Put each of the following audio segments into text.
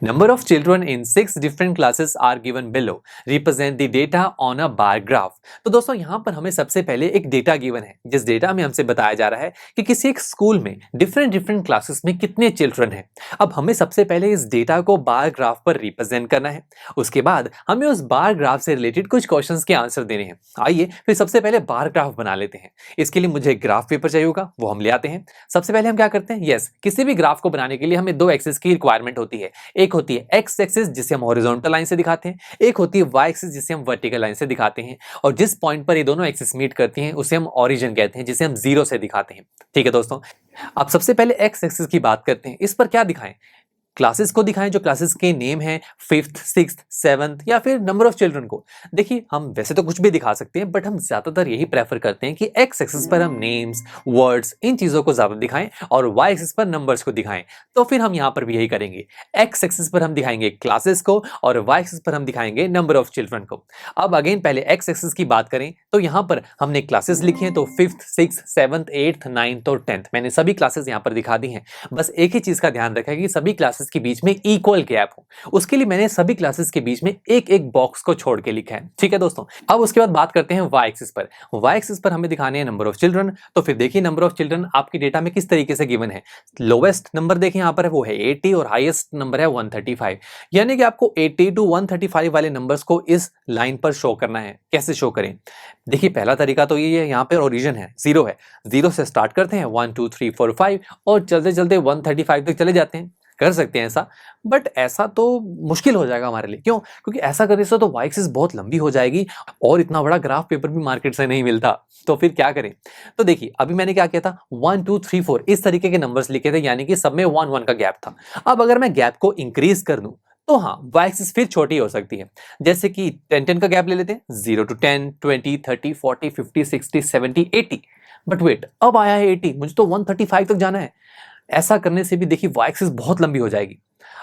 Number of children in 6 different classes are given below. Represent the data on a bar graph. तो दोस्तों यहाँ पर हमें सबसे पहले एक डेटा गिवन है, जिस डेटा में हमसे बताया जा रहा है कि किसी एक स्कूल में डिफरेंट क्लासेस में कितने चिल्ड्रन हैं। अब हमें सबसे पहले इस डेटा को बार ग्राफ पर रिप्रेजेंट करना है। उसके बाद हमें उस बार ग्राफ से रिलेटेड कुछ क्वेश्चंस के आंसर देने हैं। आइए फिर सबसे पहले बार ग्राफ बना लेते हैं। इसके लिए मुझे ग्राफ पेपर चाहिए होगा, वो हम ले आते हैं। सबसे पहले हम क्या करते हैं, यस, किसी भी ग्राफ को बनाने के लिए हमें दो एक्सिस की रिक्वायरमेंट होती है। एक होती है एक्स एक्सिस जिसे हम हॉरिजॉन्टल लाइन से दिखाते हैं, एक होती है वाई एक्सिस जिसे हम वर्टिकल लाइन से दिखाते हैं। और जिस पॉइंट पर ये दोनों एक्सिस मीट करती हैं उसे हम ओरिजिन कहते हैं, जिसे हम जीरो से दिखाते हैं। ठीक है दोस्तों, अब सबसे पहले एक्स एक्सिस की बात करते हैं। इस पर क्या दिखाएं, क्लासेस को दिखाएं, जो क्लासेस के नेम हैं, 5th 6th 7th, या फिर नंबर ऑफ चिल्ड्रन को। देखिए हम वैसे तो कुछ भी दिखा सकते हैं, बट हम ज्यादातर यही प्रेफर करते हैं कि एक्स एक्सिस पर हम नेम्स, वर्ड्स, इन चीजों को ज्यादा दिखाएं और वाई एक्सिस पर नंबर्स को दिखाएं। तो फिर हम यहाँ पर भी यही करेंगे। एक्स एक्सिस पर हम दिखाएंगे क्लासेस को और वाई एक्सिस पर हम दिखाएंगे नंबर ऑफ चिल्ड्रन को। अब अगेन पहले एक्स एक्सिस की बात करें तो यहाँ पर हमने क्लासेस लिखी हैं, तो 5th 6th 7th 8th 9th और 10th मैंने सभी क्लासेस यहाँ पर दिखा दी हैं। बस एक ही चीज का ध्यान रखें कि सभी क्लासेस के बीच में इक्वल गैप हो। उसके लिए मैंने सभी क्लासेस के बीच में एक एक बॉक्स को छोड़ के लिखा है। ठीक है दोस्तों, अब उसके बाद बात करते हैं वाई एक्सिस पर। वाई एक्सिस पर हमें दिखाने हैं नंबर ऑफ चिल्ड्रन। तो फिर देखिए नंबर ऑफ चिल्ड्रन आपके डेटा में किस तरीके से गिवन है। लोवेस्ट नंबर देखिए यहाँ पर है, वो है 80 और हाईएस्ट नंबर है 135। यानी कि आपको 80 to 135 वाले नंबर्स को इस लाइन पर शो करना है। कैसे शो करें, देखिए पहला तरीका तो ये है, यहाँ पर ओरिजिन है, जीरो है, जीरो से स्टार्ट करते हैं 1 2 3 4 5 और चलते चलते 135 तक चले जाते हैं। कर सकते हैं ऐसा, बट ऐसा तो मुश्किल हो जाएगा हमारे लिए। क्यों? क्योंकि ऐसा करने से तो वाई एक्सिस बहुत लंबी हो जाएगी और इतना बड़ा ग्राफ पेपर भी मार्केट से नहीं मिलता। तो फिर क्या करें, तो देखिए अभी मैंने क्या किया था, 1 2 3 4 इस तरीके के नंबर्स लिखे थे, यानी कि सब में 1 1 का गैप था। अब अगर मैं गैप को इंक्रीज कर दूं तो हाँ, वाई एक्सिस फिर छोटी हो सकती है। जैसे कि 10 का गैप ले लेते हैं, 0 to 10 20 30 40 50 60 70 80। बट वेट, अब आया है 80, मुझे तो 135 तक जाना है। ऐसा करने से भी देखिए वाई एक्सिस बहुत लंबी हो जाएगी।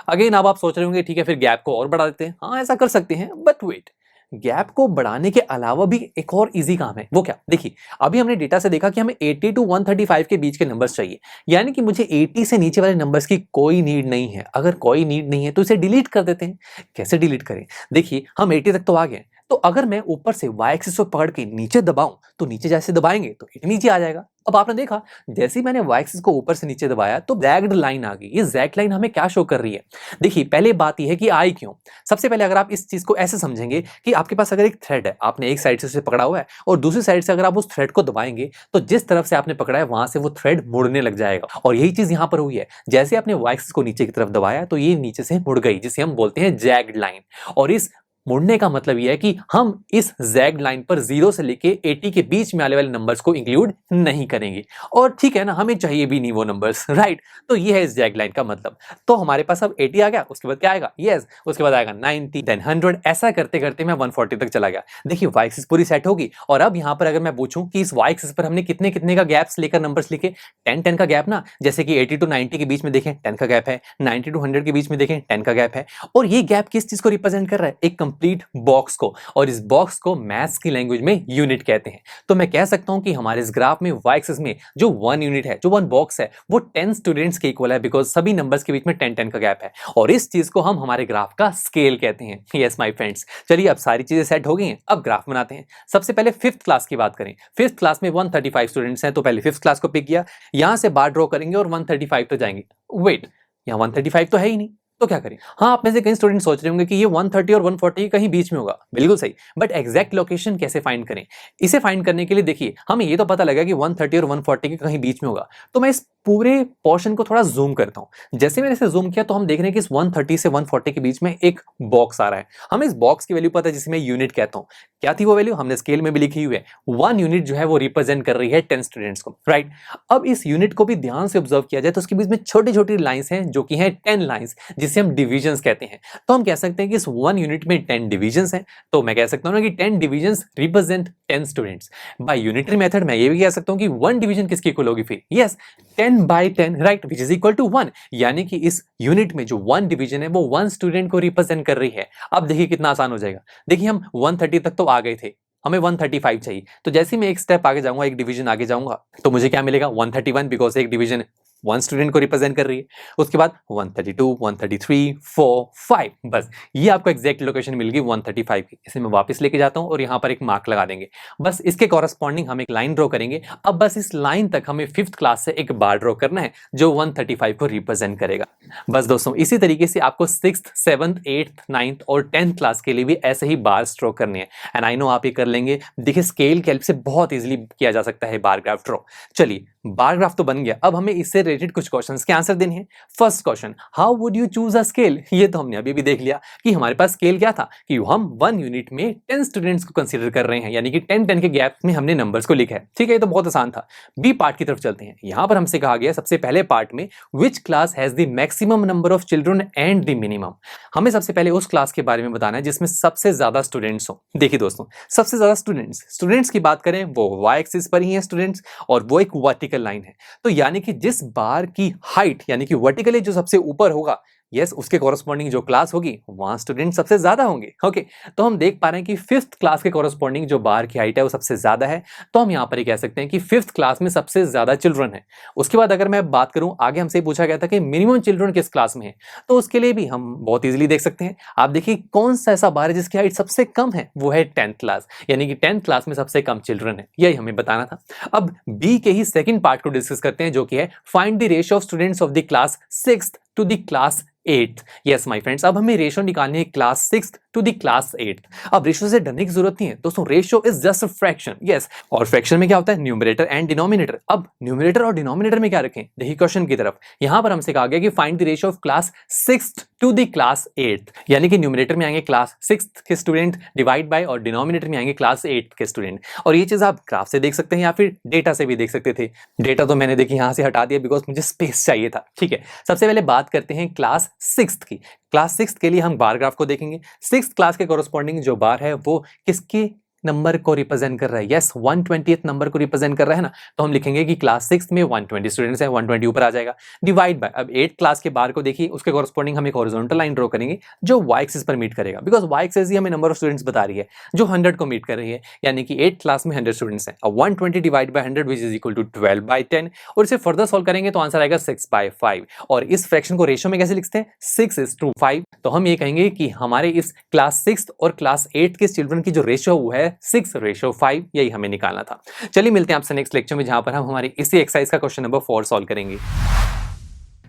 अगेन अब आप सोच रहे होंगे ठीक है फिर गैप को और बढ़ा देते हैं। हाँ ऐसा कर सकते हैं, बट वेट, गैप को बढ़ाने के अलावा भी एक और इजी काम है। वो क्या, देखिए अभी हमने डेटा से देखा कि हमें 80 to 135 के बीच के नंबर्स चाहिए, यानी कि मुझे 80 से नीचे वाले नंबर्स की कोई नीड नहीं है। अगर कोई नीड नहीं है तो इसे डिलीट कर देते हैं। कैसे डिलीट करें, देखिए हम 80 तक तो आ गए, तो अगर मैं ऊपर से वाई एक्सिस को पकड़ के नीचे दबाऊं तो नीचे जैसे दबाएंगे तो 80 नीचे आ जाएगा। अब आपने देखा जैसे ही मैंने वाई एक्सिस को ऊपर से नीचे दबाया तो जैग्ड लाइन आ गई। ये जैग्ड लाइन हमें क्या शो कर रही है, देखिए पहले बात यह है कि आई क्यों। सबसे पहले अगर आप इस चीज को ऐसे समझेंगे कि आपके पास अगर एक थ्रेड है, आपने एक साइड से उसे पकड़ा हुआ है और दूसरी साइड से अगर आप उस थ्रेड को दबाएंगे तो जिस तरफ से आपने पकड़ा है वहां से वो थ्रेड मुड़ने लग जाएगा। और यही चीज यहां पर हुई है, जैसे आपने वाई एक्सिस को नीचे की तरफ दबाया तो ये नीचे से मुड़ गई, जिसे हम बोलते हैं जैग्ड लाइन। और इस मुड़ने का मतलब यह है कि हम इस जैग्ड लाइन पर 0 से लेके 80 के बीच में आने वाले नंबर्स को इंक्लूड नहीं करेंगे। और ठीक है ना, हमें चाहिए भी नहीं वो नंबर्स, राइट। तो ये है इस जैग्ड लाइन का मतलब। तो हमारे पास अब 80 आ गया, उसके बाद क्या आएगा, यस, उसके बाद आएगा 90 देन 100। ऐसा करते करते मैं 140 तक चला गया। देखिए वाई एक्सिस पूरी सेट होगी। और अब यहाँ पर अगर मैं पूछूं कि इस वाई एक्सिस पर हमने कितने कितने का गैप्स लेकर नंबर्स लिखे, 10 10 का गैप ना, जैसे कि 80 to 90 के बीच में देखें 10 का गैप है, 90 to 100 के बीच में देखें 10 का गैप है। और ये गैप किस चीज को रिप्रेजेंट कर रहा है, एक कंप्लीट बॉक्स को। और इस बॉक्स को मैथ्स की लैंग्वेज में यूनिट कहते हैं। तो मैं कह सकता हूं कि हमारे इस ग्राफ में वाई एक्सिस में जो 1 यूनिट है, जो 1 बॉक्स है, वो 10 स्टूडेंट्स के इक्वल है, बिकॉज सभी नंबर्स के बीच में 10 10 का गैप है। और इस चीज को हम हमारे ग्राफ का स्केल कहते हैं। यस माय फ्रेंड्स, चलिए अब सारी चीजें सेट हो गई हैं, अब ग्राफ बनाते हैं। सबसे पहले 5th क्लास की बात करें। 5th क्लास में 135 स्टूडेंट्स हैं, तो पहले 5th क्लास को पिक किया, यहां से बार ड्रॉ करेंगे और 135 तो जाएंगे। वेट, यहां 135 तो है ही नहीं, तो क्या करें। हाँ, आप में से कई स्टूडेंट सोच रहे होंगे कि ये 130 और 140 कहीं बीच में होगा। बिल्कुल सही, बट एग्जैक्ट लोकेशन कैसे फाइंड करें। इसे फाइंड करने के लिए देखिए हमें ये तो पता लगा कि 130 और 140 के कहीं बीच में होगा। तो मैं इस पूरे पोर्शन को थोड़ा जूम करता हूं। जैसे मैंने इसे जूम किया तो हम देख रहे हैं कि इस 130 से 140 के बीच में एक बॉक्स आ रहा है। हमें इस बॉक्स की वैल्यू पता है, जिसे मैं यूनिट कहता हूं। क्या थी वो वैल्यू, हमने स्केल में भी लिखी हुई है। 1 यूनिट जो है वो रिप्रेजेंट कर रही है 10 स्टूडेंट्स को, राइट। अब इस यूनिट को भी ध्यान से ऑब्जर्व किया जाए तो उसके बीच में छोटी छोटी लाइंस हैं, जो कि हैं 10 लाइंस, जिसे हम डिविजन्स कहते हैं। तो हम कह सकते हैं कि इस 1 यूनिट में 10 डिविजन्स हैं। तो मैं कह सकता हूं ना कि 10 divisions represent 10 students. By unitary method मैं ये भी कह सकता हूं कि 1 डिवीजन किसकी इक्वल होगी फिर, yes, 10 by 10, right, which is equal to 1। यानी कि इस यूनिट में जो 1 डिवीजन है वो 1 स्टूडेंट को रिप्रेजेंट कर रही है। अब देखिए कितना आसान हो जाएगा। देखिए हम 130 तक तो आ गए थे, हमें 135 चाहिए। तो जैसे ही मैं एक स्टेप आगे जाऊंगा, एक डिवीजन आगे जाऊंगा, तो मुझे क्या मिलेगा, 131, बिकॉज एक डिवीजन 1 स्टूडेंट को रिप्रेजेंट कर रही है। उसके बाद 132, 133, 4, 5, बस ये आपको एग्जैक्ट लोकेशन मिल गई 135 की। इसे मैं वापस लेके जाता हूं और यहां पर एक मार्क लगा देंगे। बस इसके कॉरस्पॉन्डिंग हम एक लाइन ड्रॉ करेंगे। अब बस इस लाइन तक हमें 5th क्लास से एक बार ड्रॉ करना है जो 135 को रिप्रेजेंट करेगा। बस दोस्तों इसी तरीके से आपको 6th, 7th, 8th, 9th और 10th क्लास के लिए भी ऐसे ही बार ड्रॉ करने हैं। एंड आई नो आप ये कर लेंगे। देखिए स्केल की हेल्प से बहुत इजीली किया जा सकता है बार ग्राफ ड्रॉ। चलिए बार ग्राफ तो बन गया, अब हमें इससे रिलेटेड कुछ क्वेश्चंस के आंसर देने हैं। First question, how would you choose a scale? ये तो हमने अभी भी देख लिया कि हमारे पास स्केल क्या था कि हम 1 यूनिट में 10 स्टूडेंट्स को कंसीडर कर रहे हैं, यानी कि 10-10 के गैप में हमने नंबर्स को लिखा है। ठीक है, ये तो बहुत आसान था। बी पार्ट की तरफ चलते हैं। यहां पर हमसे कहा गया सबसे पहले पार्ट में which class has the maximum number of children and the minimum. हमें सबसे पहले उस क्लास के बारे में बताना है जिसमें सबसे ज्यादा स्टूडेंट्स हो। देखिए दोस्तों, सबसे ज्यादा स्टूडेंट्स की बात करें वो वाई एक्सिस पर ही है स्टूडेंट्स, और वो एक वर्टिकल लाइन है। तो यानी कि जिस बार की हाइट यानी कि वर्टिकली जो सबसे ऊपर होगा, यस उसके कॉरस्पॉन्डिंग जो क्लास होगी वहां स्टूडेंट सबसे ज्यादा होंगे। ओके, तो हम देख पा रहे हैं कि 5th क्लास के कॉरस्पॉन्डिंग जो बार की हाइट है वो सबसे ज्यादा है। तो हम यहां पर ही कह सकते हैं कि 5th क्लास में सबसे ज्यादा चिल्ड्रन है। उसके बाद अगर मैं बात करूं, आगे हमसे पूछा गया था कि मिनिमम चिल्ड्रन किस क्लास में है, तो उसके लिए भी हम बहुत इजीली देख सकते हैं। आप देखिए कौन सा ऐसा बार है जिसकी हाइट सबसे कम है, वो है 10th क्लास, यानी कि 10th क्लास में सबसे कम चिल्ड्रन है। यही हमें बताना था। अब बी के ही सेकंड पार्ट को डिस्कस करते हैं जो कि है find the ratio of students of the class 6th to the class 8th। Yes my friends, अब हमें रेशियो निकालनी है class 6th to the class 8th। अब रेशियो से डरने की जरूरत नहीं है दोस्तों, ratio is just a fraction. Yes, और फ्रैक्शन में क्या होता है, न्यूमरेटर एंड डिनोमिनेटर। अब न्यूमरेटर और डिनोमिनेटर में क्या रखें, देखिए क्वेश्चन की तरफ। यहां पर हमसे कहा गया कि find the ratio of class 6th to the class 8th, यानी कि न्यूमरेटर में आएंगे क्लास 6th के स्टूडेंट डिवाइड बाय, और डिनोमिनेटर में आएंगे क्लास 8th के स्टूडेंट। और ये चीज आप ग्राफ से देख सकते हैं या फिर डेटा से भी देख सकते थे। डेटा तो मैंने देखिए यहां से हटा दिया बिकॉज मुझे स्पेस चाहिए था। ठीक है, सबसे पहले बात करते हैं क्लास 6th की। क्लास 6th के लिए हम बार ग्राफ को देखेंगे। 6th क्लास के कॉरस्पॉन्डिंग जो बार है वो किसके नंबर को रिप्रेजेंट कर रहा है, यस 120th नंबर को रिप्रेजेंट कर रहा है ना। तो हम लिखेंगे कि क्लास 6 में 120 स्टूडेंट्स हैं, 120 ऊपर आ जाएगा, डिवाइड बाय। अब 8th क्लास के बार को देखिए, उसके कॉरस्पॉन्डिंग हम एक हॉरिजॉन्टल लाइन ड्रॉ करेंगे जो y एक्सिस पर मीट करेगा, बिकॉज y एक्सिस ही हमें नंबर ऑफ स्टूडेंट्स बता रही है जो 100 को मीट कर रही है, यानी कि 8th क्लास में 100 स्टूडेंट्स हैं। अब 120 divide by 100 which is equal to 12/10, और इसे फर्दर सॉल्व करेंगे तो आंसर आएगा 6/5। और इस फ्रैक्शन को रेशियो में कैसे लिखते हैं, 6:5। तो हम ये कहेंगे कि हमारे इस क्लास 6th और क्लास 8th के चिल्ड्रन की जो रेशियो वो है 6:5, यही हमें निकालना था। चलिए मिलते हैं आपसे नेक्स्ट लेक्चर में, जहां पर हम हमारी इसी एक्सरसाइज का क्वेश्चन नंबर 4 सॉल्व करेंगे।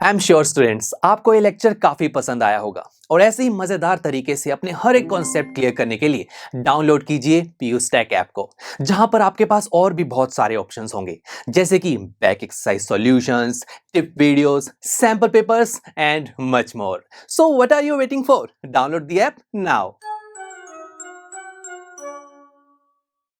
आई एम श्योर स्टूडेंट्स आपको ये लेक्चर काफी पसंद आया होगा, और ऐसे ही मजेदार तरीके से अपने हर एक कॉन्सेप्ट क्लियर करने के लिए डाउनलोड कीजिए PUSTACK ऐप को, जहां पर आपके पास और भी बहुत सारे ऑप्शंस होंगे, जैसे कि back exercise solutions, tip videos, sample papers and much more. So what are you waiting for? Download the app now.